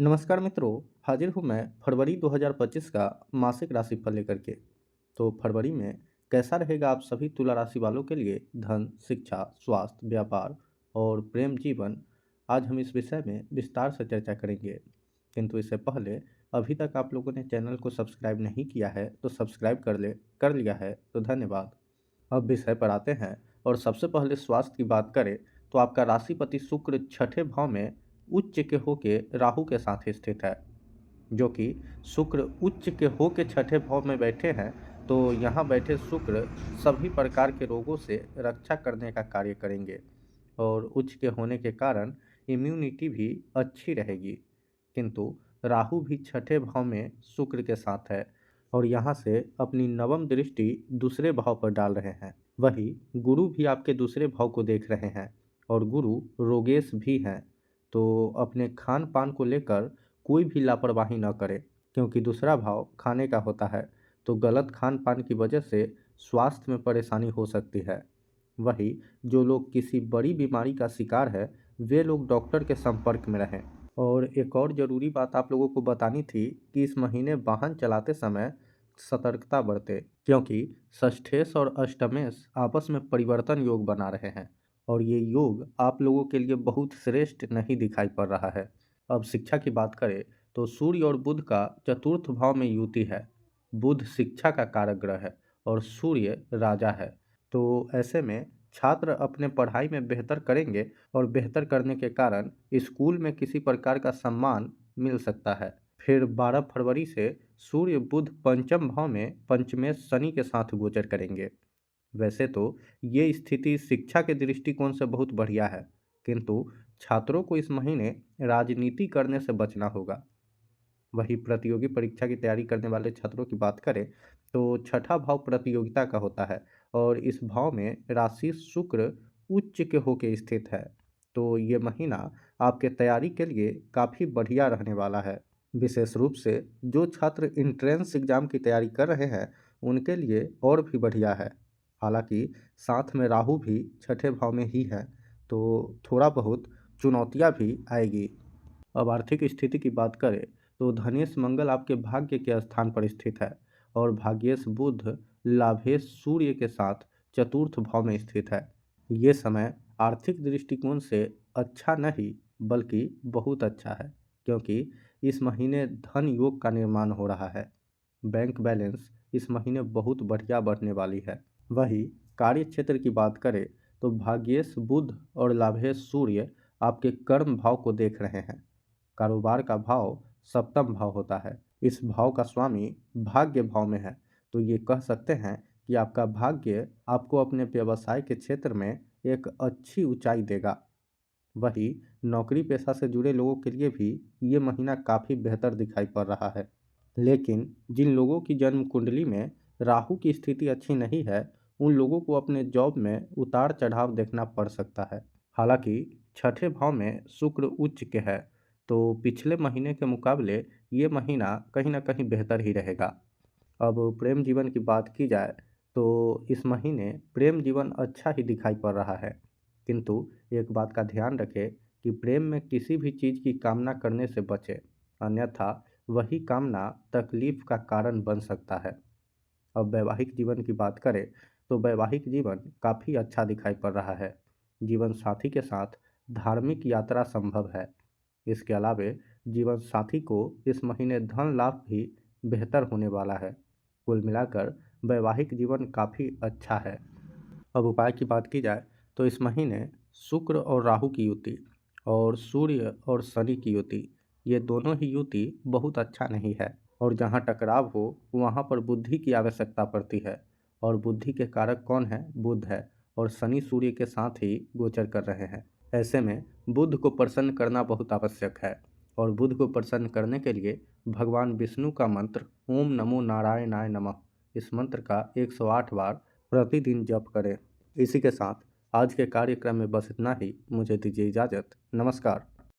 नमस्कार मित्रों। हाजिर हूँ मैं फरवरी 2025 का मासिक राशिफल लेकर के। तो फरवरी में कैसा रहेगा आप सभी तुला राशि वालों के लिए धन, शिक्षा, स्वास्थ्य, व्यापार और प्रेम जीवन। आज हम इस विषय में विस्तार से चर्चा करेंगे। किंतु इससे पहले अभी तक आप लोगों ने चैनल को सब्सक्राइब नहीं किया है तो सब्सक्राइब कर लिया है तो धन्यवाद। अब विषय पर आते हैं और सबसे पहले स्वास्थ्य की बात करें तो आपका राशिपति शुक्र छठे भाव में उच्च के होके राहु के साथ स्थित है। जो कि शुक्र उच्च के होके छठे भाव में बैठे हैं तो यहाँ बैठे शुक्र सभी प्रकार के रोगों से रक्षा करने का कार्य करेंगे और उच्च के होने के कारण इम्यूनिटी भी अच्छी रहेगी। किंतु राहु भी छठे भाव में शुक्र के साथ है और यहाँ से अपनी नवम दृष्टि दूसरे भाव पर डाल रहे हैं। वही गुरु भी आपके दूसरे भाव को देख रहे हैं और गुरु रोगेश भी हैं। तो अपने खान पान को लेकर कोई भी लापरवाही न करे, क्योंकि दूसरा भाव खाने का होता है तो गलत खान पान की वजह से स्वास्थ्य में परेशानी हो सकती है। वही जो लोग किसी बड़ी बीमारी का शिकार है वे लोग डॉक्टर के संपर्क में रहें। और एक और ज़रूरी बात आप लोगों को बतानी थी कि इस महीने वाहन चलाते समय सतर्कता बरते, क्योंकि षष्ठेश और अष्टमेश आपस में परिवर्तन योग बना रहे हैं और ये योग आप लोगों के लिए बहुत श्रेष्ठ नहीं दिखाई पड़ रहा है। अब शिक्षा की बात करें तो सूर्य और बुध का चतुर्थ भाव में युति है। बुध शिक्षा का कारक ग्रह है और सूर्य राजा है। तो ऐसे में छात्र अपने पढ़ाई में बेहतर करेंगे और बेहतर करने के कारण स्कूल में किसी प्रकार का सम्मान मिल सकता है। फिर 12 फरवरी से सूर्य बुध पंचम भाव में पंचमेश शनि के साथ गोचर करेंगे। वैसे तो ये स्थिति शिक्षा के दृष्टिकोण से बहुत बढ़िया है, किंतु छात्रों को इस महीने राजनीति करने से बचना होगा। वही प्रतियोगी परीक्षा की तैयारी करने वाले छात्रों की बात करें तो छठा भाव प्रतियोगिता का होता है और इस भाव में राशि शुक्र उच्च के होके स्थित है। तो ये महीना आपके तैयारी के लिए काफ़ी बढ़िया रहने वाला है। विशेष रूप से जो छात्र इंट्रेंस एग्जाम की तैयारी कर रहे हैं उनके लिए और भी बढ़िया है। हालांकि साथ में राहु भी छठे भाव में ही है तो थोड़ा बहुत चुनौतियां भी आएगी। अब आर्थिक स्थिति की बात करें तो धनेश मंगल आपके भाग्य के स्थान पर स्थित है और भाग्येश बुध लाभेश सूर्य के साथ चतुर्थ भाव में स्थित है। ये समय आर्थिक दृष्टिकोण से अच्छा नहीं बल्कि बहुत अच्छा है, क्योंकि इस महीने धन योग का निर्माण हो रहा है। बैंक बैलेंस इस महीने बहुत बढ़िया बढ़ने वाली है। वही कार्य क्षेत्र की बात करें तो भाग्येश बुध और लाभेश सूर्य आपके कर्म भाव को देख रहे हैं। कारोबार का भाव सप्तम भाव होता है। इस भाव का स्वामी भाग्य भाव में है तो ये कह सकते हैं कि आपका भाग्य आपको अपने व्यवसाय के क्षेत्र में एक अच्छी ऊंचाई देगा। वही नौकरी पेशा से जुड़े लोगों के लिए भी ये महीना काफ़ी बेहतर दिखाई पड़ रहा है। लेकिन जिन लोगों की जन्म कुंडली में राहु की स्थिति अच्छी नहीं है उन लोगों को अपने जॉब में उतार चढ़ाव देखना पड़ सकता है। हालांकि छठे भाव में शुक्र उच्च के है तो पिछले महीने के मुकाबले ये महीना कहीं ना कहीं बेहतर ही रहेगा। अब प्रेम जीवन की बात की जाए तो इस महीने प्रेम जीवन अच्छा ही दिखाई पड़ रहा है, किंतु एक बात का ध्यान रखें कि प्रेम में किसी भी चीज़ की कामना करने से बचें, अन्यथा वही कामना तकलीफ का कारण बन सकता है। अब वैवाहिक जीवन की बात करें तो वैवाहिक जीवन काफ़ी अच्छा दिखाई पड़ रहा है। जीवन साथी के साथ धार्मिक यात्रा संभव है। इसके अलावे जीवन साथी को इस महीने धन लाभ भी बेहतर होने वाला है। कुल मिलाकर वैवाहिक जीवन काफ़ी अच्छा है। अब उपाय की बात की जाए तो इस महीने शुक्र और राहु की युति और सूर्य और शनि की युति, ये दोनों ही युति बहुत अच्छा नहीं है और जहाँ टकराव हो वहाँ पर बुद्धि की आवश्यकता पड़ती है। और बुद्धि के कारक कौन है? बुध है और शनि सूर्य के साथ ही गोचर कर रहे हैं। ऐसे में बुध को प्रसन्न करना बहुत आवश्यक है और बुध को प्रसन्न करने के लिए भगवान विष्णु का मंत्र ओम नमो नारायणाय नमः, इस मंत्र का 108 बार प्रतिदिन जप करें। इसी के साथ आज के कार्यक्रम में बस इतना ही। मुझे दीजिए इजाज़त। नमस्कार।